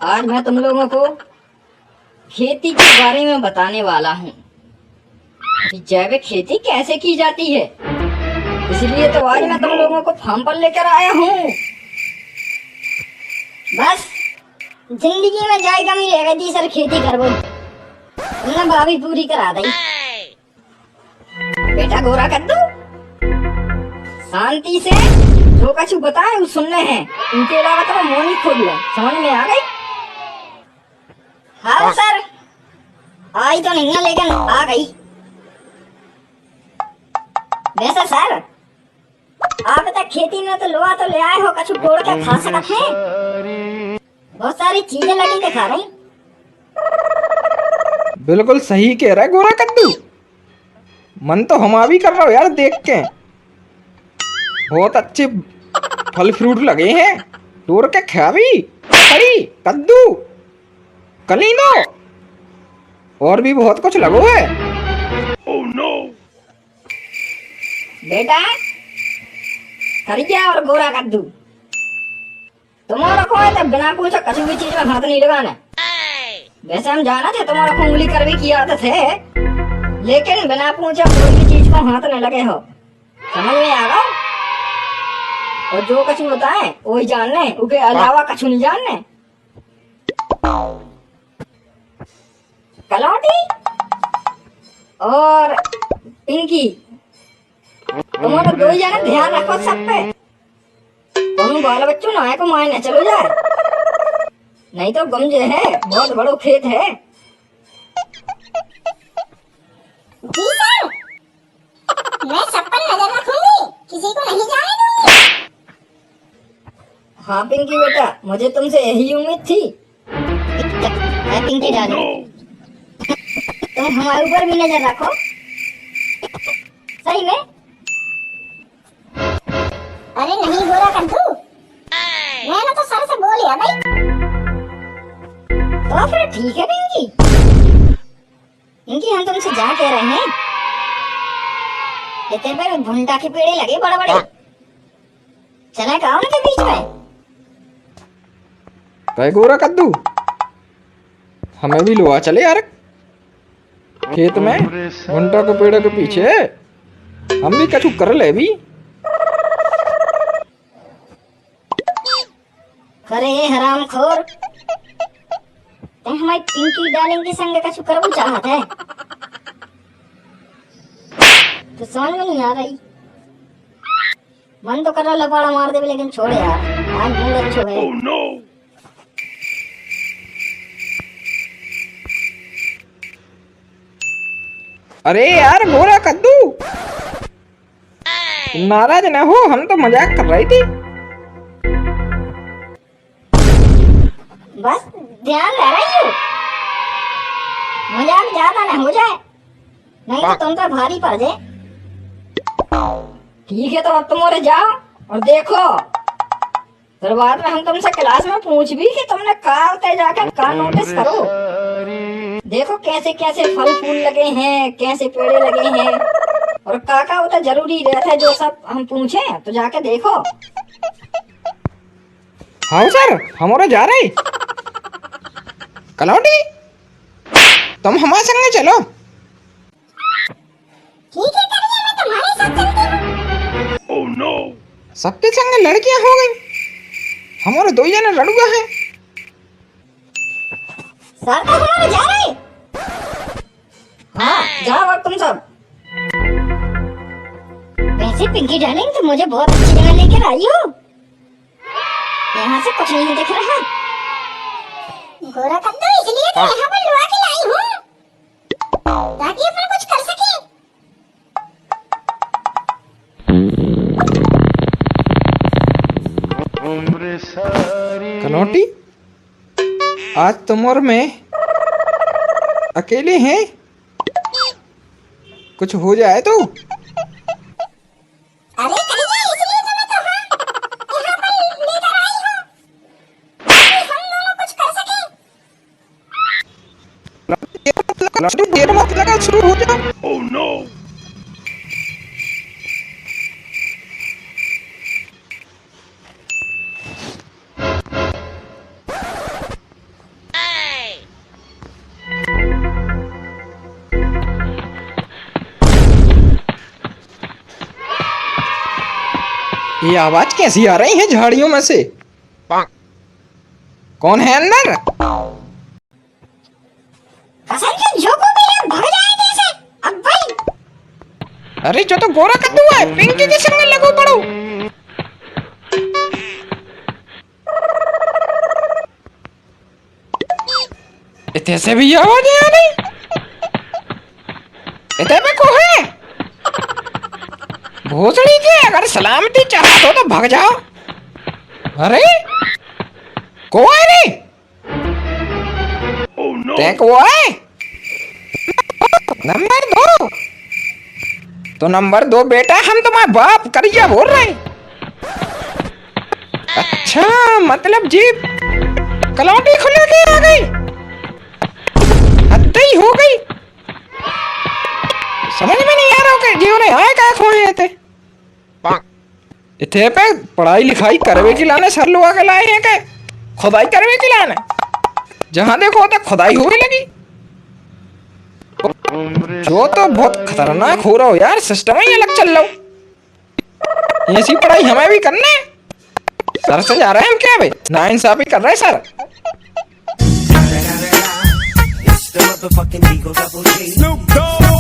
आज मैं तुम लोगों को खेती के बारे में बताने वाला हूँ कि जैविक खेती कैसे की जाती है। इसलिए तो आज मैं तुम लोगों को फार्म पर लेकर आया हूँ। बस जिंदगी में जाए कमी रह गई थी सर, खेती करबो तुमने भाभी पूरी करा दी। बेटा गोरा कद्दू, शांति से जो कछु बताए वो सुनने हैं, इनके अलावा तो मोनी खोल ले। समझ में आ गई? हाँ सर, आई तो नहीं है लेकिन आ गई। वैसे सर आप तक खेती में तो लोहा तो ले आए हो, कछु तोड़ के खा सकते हैं। बहुत सारी चीजें लगी दिखा रही। बिल्कुल सही कह रहा है गोरा कद्दू। मन तो हम भी कर रहा हो यार देख के। बहुत अच्छे फल फ्रूट लगे हैं, तोड़ के खा भी। ककड़ी, कद्दू, कलीनो और भी बहुत कुछ लगो है। Oh no! बेटा करिया और गोरा कद्दू, तुम्हारा को है तो बिना पूछे कछु भी चीज में हाथ नहीं लगाना। वैसे हम जाना थे तुम्हारा को उंगली कर भी किया आदत है, लेकिन बिना पूछे कोई भी चीज को हाथ न लगे हो। समझ में आ गया? और जो कछु बताए वही जानने, उसके अलावा कछु नहीं जानने। कलौटी और पिंकी, तुम्हारा दो ही जाने ध्यान रखो सब पे। कोनो बाल बच्चों ना को मायने चलो जाए, नहीं तो गमजे है, बहुत बड़ो खेत है। जी सर, मैं सब पर नजर रखूंगी, किसी को नहीं जाने दूंगी। हाँ पिंकी बेटा, मुझे तुमसे यही उम्मीद थी। पिंकी डार्लिंग, तुम हमारे ऊपर भी नजर रखो। सही में? अरे नहीं गोरा कद्दू, मैंने तो सर से बोल लिया भाई। तो फिर ठीक है पिंकी। पिंकी हम तुमसे जा कह रहे हैं, ये तेरे पे भुंटा के पेड़े लगे बड़े बड़े, चले गाँव के बीच में। कहे गोरा कद्दू, हमें भी लोहा चले यार खेत में। घंटा के पेड़ के पीछे हम भी कछु कर ले भी। अरे हरामखोर, ते हमारी पिंकी डार्लिंग के संग कछु करबू चाहत है तो समझ में नहीं आ रही। मन तो कर रहा लपाड़ा मार दे, लेकिन छोड़ यार, आज मूड अच्छो है। Oh no! अरे यार गोरा कद्दू, नाराज न हो, हम तो मजाक कर रही थी। बस ध्यान रह रही हूँ, मजाक ज्यादा न हो जाए, नहीं तो तुम पर भारी पड़ जाए। ठीक है, तो अब तुम और जाओ और देखो, फिर बाद में हम तुमसे क्लास में पूछ भी कि तुमने कहा होते जाकर का नोटिस करो। देखो कैसे कैसे फल फूल लगे हैं, कैसे पेड़े लगे हैं, और काका होता जरूरी रहता है, जो सब हम पूछे तो जाके देखो। हाँ सर, हमारा जा रहे। कलौटी, तुम हमारे संग चलो। ठीक है करिए, मैं तुम्हारे साथ चलती हूँ। Oh no! सबके संग लड़कियां हो गई, हमारे दो जने लड़ुआ हैं। सर तो हमारे जा रहे। हाँ जाओ अब तुम सब। वैसे पिंकी डार्लिंग, तुम मुझे बहुत अच्छी जगह लेकर आई हो, यहाँ से कुछ नहीं दिख रहा। गोरा कद्दू, इसलिए तो यहाँ पर लोहा के लाई हूँ, ताकि अपन कुछ कर सके। कलौटी, आज तुम और मैं अकेले हैं, कुछ हो जाए तो। अरे करिए, इसलिए तो मैं तुम्हें यहाँ पर लेकर आई हूँ, ताकि हम दोनों कुछ कर सके। कलौटी देर मत लगा, शुरू हो जाओ। Oh no! ये आवाज कैसी आ रही है झाड़ियों में से? कौन है अंदर? कसम से झोंको में ये भाग जाए कैसे? अब भाई अरे जो तो गोरा कद्दू है, पिंकी के संग लगो पड़ो। इतने से भी आवाज आ रही। इतने पे को है भोसड़ी के, अगर सलामती चाहते हो तो भाग जाओ। अरे को है रे? Oh no! ते को है? नंबर 2 तो नंबर 2 बेटा, हम तुम्हारा बाप करिया बोल रहे हैं। अच्छा मतलब जीप कलौटी खुले के आ गई, हद ही हो गई। समझ में नहीं आ रहा कि जीव ने आए क्या खोए थे। इथे पे पढ़ाई लिखाई करवे की लाने सर लोग आके लाए हैं के खुदाई करवे की लाने, जहां देखो तो खुदाई होने लगी। जो तो बहुत खतरनाक हो रहा हो यार, सिस्टम ही अलग चल रहा हो। ऐसी पढ़ाई हमें भी करना है। सर से जा रहे हैं हम क्या भाई, नाइंसाफी कर रहे हैं sir. It's the motherfucking Eagle Double G.